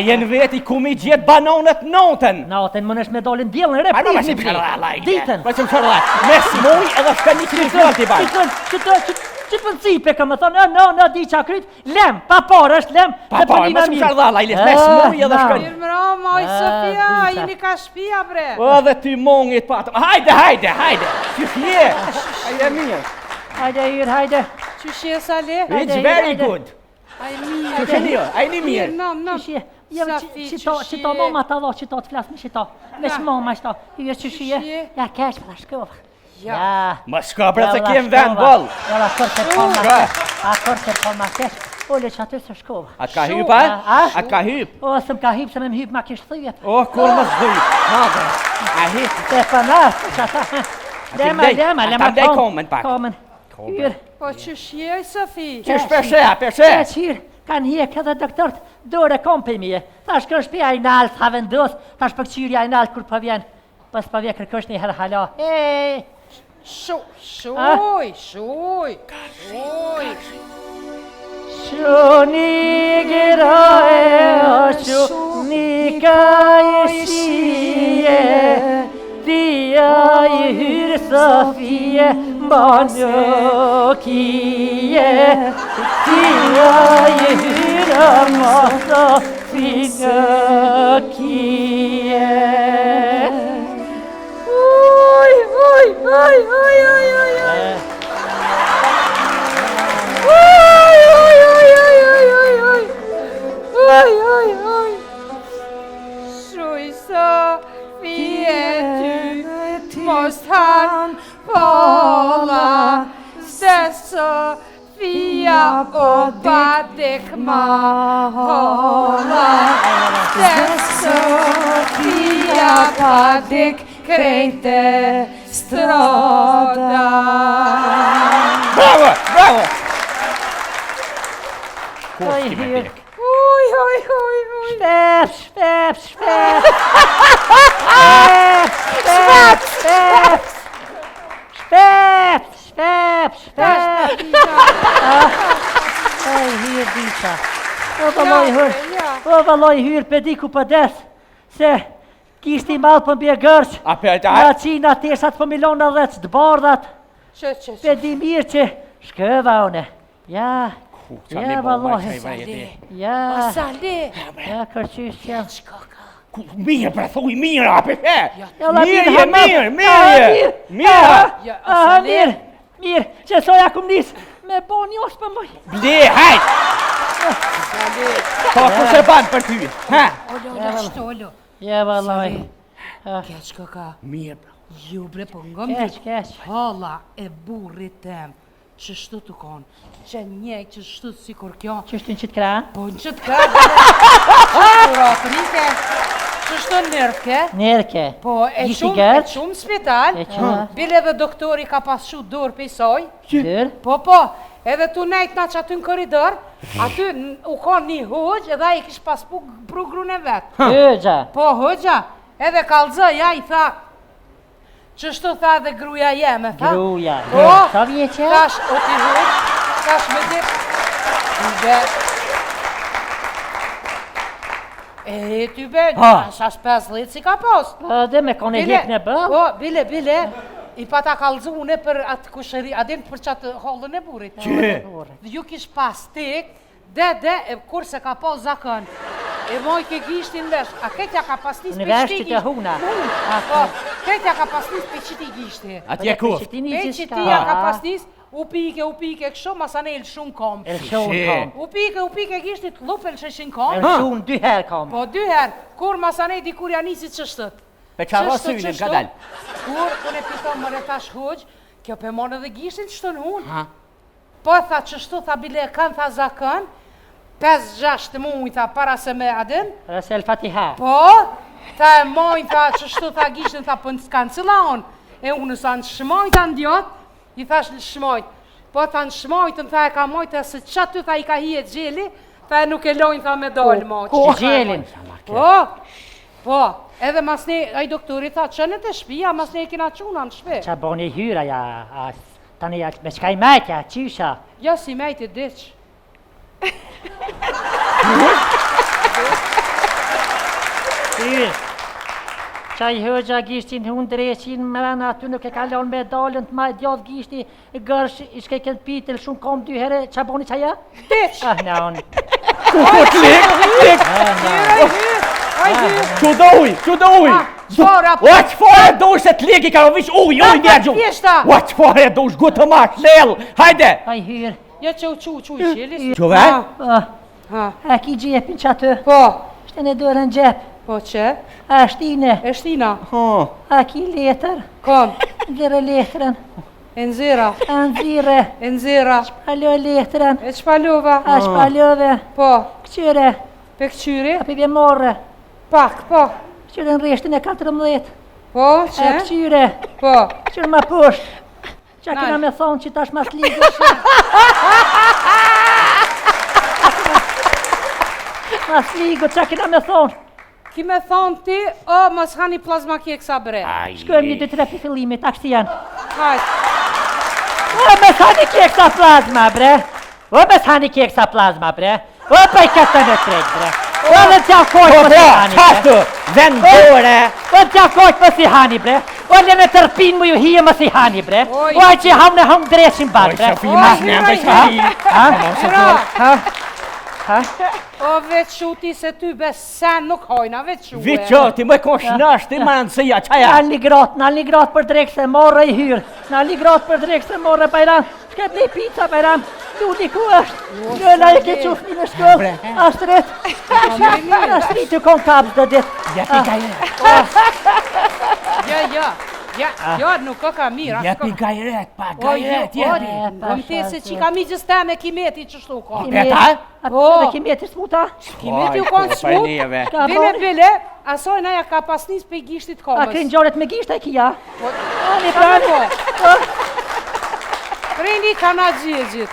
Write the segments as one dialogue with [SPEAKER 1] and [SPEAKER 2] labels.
[SPEAKER 1] jenë veti ku mi gjetë banonët notën.
[SPEAKER 2] Natën më nësh me dalin djelën rep.
[SPEAKER 1] Ajma që më sharrala.
[SPEAKER 2] Ditën.
[SPEAKER 1] Ma që më sharrala. Mes moj edhe shka 100 flot i baj.
[SPEAKER 2] Që pëncipe ka më thonë, në di qa kryt, lem, pa parë është lem,
[SPEAKER 1] pa parë, ma që më sharrala, i les mes moj edhe shka.
[SPEAKER 3] Mirë mrama, oj Sofia, jeni ka shpia bre.
[SPEAKER 1] O dhe ty mongit patëm, hajde, që fje, hajde mirë.
[SPEAKER 2] Hajde Hyr, hajde.
[SPEAKER 3] Qyshje Sale?
[SPEAKER 1] It's very good.
[SPEAKER 3] Aj mirë.
[SPEAKER 1] Që shënio, ajni mirë.
[SPEAKER 3] Nam.
[SPEAKER 2] Që ta mama ta dha, që ta të flasë, që ta, veç mama që ta, Hyr që shije, ja kesh për ta shkova. Ja.
[SPEAKER 1] Ma shka bre se kem vend bol.
[SPEAKER 2] Ja, la kërë të për ma kesh, ole që aty së shkova.
[SPEAKER 1] A ka hyp, a? A ka hyp?
[SPEAKER 2] O, së më ka hyp, se me më hyp ma kishë thyjet.
[SPEAKER 1] O, kur më zhyp. A hyp.
[SPEAKER 2] Te për nasë, që ata. Lema,
[SPEAKER 1] komen pak.
[SPEAKER 2] Hyr.
[SPEAKER 3] Po qyshje Sofi?
[SPEAKER 1] Qysh përshe?
[SPEAKER 2] Hyr, kanë hjek edhe doktorët dore kom për mije. Ta shkën shpia i nalë, ta vendos, ta shpëkqyrja i nalë kur për vjen. Pas për vjen kërkësh një herë hala.
[SPEAKER 3] Shuj.
[SPEAKER 2] Shuni gira shuni ka e shie, dia i Hyr Sofie mano kie, dia i Hyr mano fina kie.
[SPEAKER 3] Shuj Sofie ty most han pola, se Sofia po badek ma hola, se Sofia badek krejte stroda.
[SPEAKER 1] Bravo!
[SPEAKER 2] Oj, Hyr. Shpep. Oj, Hyr diqa. O, valloj Hyr, pedi ku për des, se kishti malë për mbje gërsh, në qina tesat për milona dhe që të bardhat, pedi mirë që shkëva une. Ja, valloj. Ja, kërqysh jam.
[SPEAKER 1] Mirë, pra thuj mirë, ape fe!
[SPEAKER 2] Mirë, që soja kum nis, me bo një osë për mëj.
[SPEAKER 1] Ble, hajt! Po, ku se banë për ty, ha?
[SPEAKER 3] Olo.
[SPEAKER 2] Ja, valloj.
[SPEAKER 3] Keq kaka.
[SPEAKER 1] Mirë, pra.
[SPEAKER 3] Ju bre po ngëm
[SPEAKER 2] Keq.
[SPEAKER 3] hala e burrit tem. Që shtu të konë, që njek që shtu të si kur kjo.
[SPEAKER 2] Që shtu në qitë kranë?
[SPEAKER 3] Po në qitë kranë, që shtu nërke.
[SPEAKER 2] Nërke.
[SPEAKER 3] Po e
[SPEAKER 2] Gishti
[SPEAKER 3] shumë
[SPEAKER 2] gërç?
[SPEAKER 3] spital, bile dhe doktori ka pas shu dorë për i soj.
[SPEAKER 2] Dyr?
[SPEAKER 3] Po, edhe tu nejt na që aty në koridor, aty u konë një hëgj edhe a i kish pas prugrun e vetë.
[SPEAKER 2] Hëgja.
[SPEAKER 3] Po, hëgja, edhe kalzëja i tha, që shtu tha dhe gruja jeme, tha?
[SPEAKER 2] Gruja.
[SPEAKER 3] Po,
[SPEAKER 2] Sa vjeqe?
[SPEAKER 3] tash o t'i hëgj, tash me dit, ty be, shash 50 si ka post.
[SPEAKER 2] Dhe me kone hjek në bë?
[SPEAKER 3] Po, bile, i pa ta kalzune për atë kushëri, adin për qatë hollën e burit.
[SPEAKER 1] Që?
[SPEAKER 3] Dhe ju kish pas tik, dhe, kur se ka po zakën, e moj ke gishtin vesh, a ketja ka pas nis
[SPEAKER 2] Në
[SPEAKER 3] për
[SPEAKER 2] vesh
[SPEAKER 3] qiti
[SPEAKER 2] që të huna.
[SPEAKER 3] Po, ketja ka pas nis për qiti gishti.
[SPEAKER 1] Atje ku?
[SPEAKER 3] Për qitia ka pas nis, u pike kështu, masane el shumë kom.
[SPEAKER 2] El shumë kom.
[SPEAKER 3] U pike gishtit lupel sheshin kom.
[SPEAKER 2] El shumë 2 herë kom.
[SPEAKER 3] Po, 2 herë, kur masane dikur ja nisit qështët.
[SPEAKER 1] Pe qa rosynin ka dal.
[SPEAKER 3] Kur, unë e pito më retash hëgj, kjo pe monë edhe gishtin qështu në unë. Po, tha qështu, tha bile kanë, tha zakën, 5-6 mujta para se me adin.
[SPEAKER 2] Rëse el Fatiha.
[SPEAKER 3] Po, ta e mojnë, tha qështu, tha gishtin, tha për në s'kanë cila onë. E unë sa në shmojt anë djotë, i thash në shmojt. Po, tha në shmojtën, tha e ka mojtë, e se qatë tha i ka hi e gjeli, tha e nuk e lojnë, tha me dollë mojtë.
[SPEAKER 2] Ko gjelin?
[SPEAKER 3] Po, edhe mas ne, a i doktori tha, qënët e shpia, mas ne e kina quna në shpe.
[SPEAKER 2] Qa bo një hyra, tani me qka i majtja, qysha?
[SPEAKER 3] Ja, si mejtë e dyq.
[SPEAKER 2] Hyr. Qaj hëgja gishtin hun dreqin mërana aty nuk e kalon me dalën të ma djadh gishti gërsh ishke këtë pitel shumë kom 2 herë qa boni qaja?
[SPEAKER 3] Deq!
[SPEAKER 2] Ah, në unë.
[SPEAKER 1] Që do uj?
[SPEAKER 3] Qfara!
[SPEAKER 1] O, qfare do uj se të legi ka vish uj njergju! O, qfare do uj gutë ma shlel! Hajde!
[SPEAKER 2] Aj hyr.
[SPEAKER 3] Ja që u qu i qelis?
[SPEAKER 1] Qove?
[SPEAKER 2] A ki gjepin që aty?
[SPEAKER 3] Po!
[SPEAKER 2] Shte në dorën gjep.
[SPEAKER 3] Po që?
[SPEAKER 2] A shtine.
[SPEAKER 3] E shtina?
[SPEAKER 2] A ki letër.
[SPEAKER 3] Kom?
[SPEAKER 2] Gjere letrën.
[SPEAKER 3] E nxira?
[SPEAKER 2] A nëzire.
[SPEAKER 3] E nxira?
[SPEAKER 2] Shpalo letrën.
[SPEAKER 3] E shpalova?
[SPEAKER 2] A shpalove.
[SPEAKER 3] Po?
[SPEAKER 2] Këqyre.
[SPEAKER 3] Pe këqyri?
[SPEAKER 2] A pibje morre.
[SPEAKER 3] Pak, po?
[SPEAKER 2] Këqyre në reshtin e 14.
[SPEAKER 3] Po,
[SPEAKER 2] A
[SPEAKER 3] që?
[SPEAKER 2] këqyre.
[SPEAKER 3] Po?
[SPEAKER 2] Këqyre ma pusht. Qa kena me thonë që tash mas ligë Mas ligë, qa kena me thonë?
[SPEAKER 3] Ki me thonë ti, o, mos hani plazma kjeksa bre.
[SPEAKER 2] Shkojmë 1-2-3 për fillimit, a kështi janë.
[SPEAKER 3] Hajt.
[SPEAKER 2] O, me s'hani kjeksa plazma, bre. O, me s'hani kjeksa plazma, bre. O, pa i këtë në trejt, bre. O, në t'ja kojtë për si hani, bre.
[SPEAKER 1] Qastu, vendore!
[SPEAKER 2] O, në t'ja kojtë për si hani, bre. O, në me tërpin mu ju hije më si hani, bre. O, a që ham në ham dresin bat, bre.
[SPEAKER 1] Shafi mas në më shafi!
[SPEAKER 3] O, veç shuti se ty besen nuk hojna, veç shuti.
[SPEAKER 1] Viqoti, më kosh nash, ti më nësia, qaja?
[SPEAKER 2] Nalë një gratë për drekë se morë i hyrë. Nalë një gratë për drekë se morë, Bajram. Shket një pizza, Bajram. Ludi ku është? Gjëna e ke qufni në shkollë. Astrit. Astrit të konë kapës dhe ditë.
[SPEAKER 1] Jepi gajret.
[SPEAKER 3] Ja, nuk o ka mirë.
[SPEAKER 1] Jepi gajret, pa gajret, jepi.
[SPEAKER 3] Më të se që ka mi gjës teme kimeti që shtu ko.
[SPEAKER 1] Peta?
[SPEAKER 2] Dhe kimeti smuta?
[SPEAKER 3] Kimeti u konë smut. Bile, asoj naja ka pasnis për i gishtit komës.
[SPEAKER 2] A kënë gjoret me gisht e kia?
[SPEAKER 3] Ani prani. Preni kana gjegjit.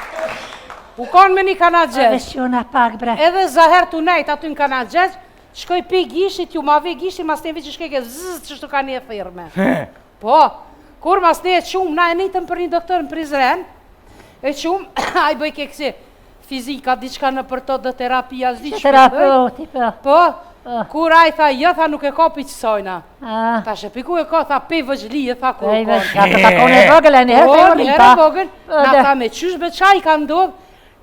[SPEAKER 3] U konë me një kana gjegj.
[SPEAKER 2] Veshjona pak, bre.
[SPEAKER 3] Edhe zaher të nejt aty në kana gjegj, shkoj për i gishtit, ju ma ve gishtit, mas nevi që shkeke zzzz që shtu ka një firme. Po, kur mas ne e qumë, na e nejtëm për një doktor në Prizren, e qumë, a i bëj ke kësi fizika, diçka në për to dhe terapia, zdi që
[SPEAKER 2] Terapeuti,
[SPEAKER 3] Po, kur a i tha, jo, tha nuk e ka për qësojna.
[SPEAKER 2] Ah.
[SPEAKER 3] Ta shëpiku e ka, tha, pe vëgjli, e tha kur
[SPEAKER 2] Ja,
[SPEAKER 3] konë.
[SPEAKER 2] të takon e vogël, e një herë
[SPEAKER 3] Po,
[SPEAKER 2] të
[SPEAKER 3] një
[SPEAKER 2] e
[SPEAKER 3] herë vogël, na tha me qysh be qa i ka ndodh,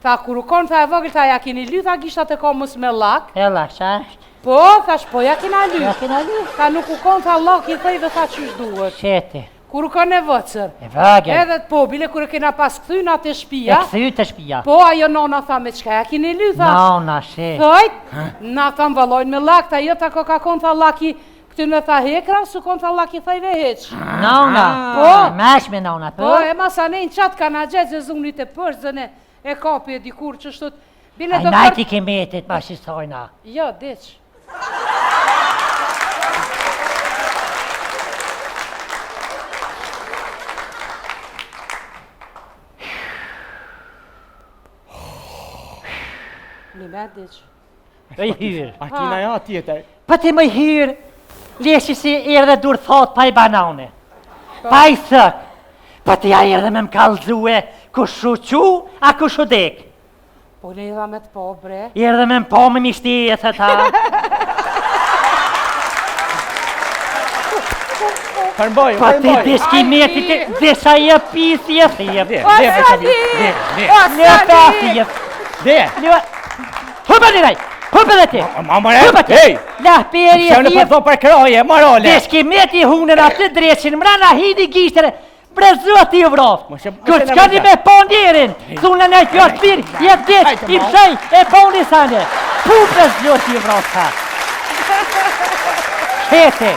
[SPEAKER 3] tha kur u konë, tha e vogël, tha ja kini ly, tha gishtat e komës me lak.
[SPEAKER 2] E lak, shasht.
[SPEAKER 3] Po, thash, po ja kina ly.
[SPEAKER 2] Ja kina ly.
[SPEAKER 3] Tha nuk u konë, tha lak i thej dhe tha qysh duhet.
[SPEAKER 2] Qeti.
[SPEAKER 3] Kur u konë e vëcër.
[SPEAKER 2] E vogël.
[SPEAKER 3] Edhe të po, bile kur e kena pas këthyna të
[SPEAKER 2] E
[SPEAKER 3] shpia.
[SPEAKER 2] këthy të shpia.
[SPEAKER 3] Po, ajo nona tha me qka ja kini ly, tha.
[SPEAKER 2] Nona, she.
[SPEAKER 3] Thojt, na tha mvalojnë me lak, tha jo ta ko ka konë, tha laki, këty në tha hekra, su konë tha laki thejve heq.
[SPEAKER 2] Nona.
[SPEAKER 3] Po.
[SPEAKER 2] Mesh me nona,
[SPEAKER 3] Po, e masa ne në qatë ka na gjezë e zunit e përshëzën e kapi e dikur që shtut. Bile
[SPEAKER 2] A najti kemetit ma shisojna.
[SPEAKER 3] Jo, deq. Një me deq.
[SPEAKER 2] E i hyrë.
[SPEAKER 1] A kina ja tjetër.
[SPEAKER 2] Pa ti më i hyrë, leshi si erë dhe dur thot pa i banane. Pa i thëk. Pa ti a erë dhe me më kalzue ku shu qu, a ku shu dek.
[SPEAKER 3] Po ne idha me të po, bre.
[SPEAKER 2] Erë dhe me më po me mishti e thë ta.
[SPEAKER 1] Përmboj,
[SPEAKER 2] Pa ti deshkimeti të desha e pisi e thjep. Një pasi e
[SPEAKER 1] Dhe,
[SPEAKER 2] Hëpë dhe rej, hëpë dhe ti.
[SPEAKER 1] mamore, hej!
[SPEAKER 2] Lahperi e
[SPEAKER 1] Që në
[SPEAKER 2] thjep.
[SPEAKER 1] përdo për kroje, marole!
[SPEAKER 2] Deshkimeti hunën atë dreqin, mrana hidi gishtere, brezot i vroftë. Kër s'ka një me po njerin, thunë në fjort pirë, jetë ditë, i pëshej, e po një sane. Pu brezot i vroftë. Hete.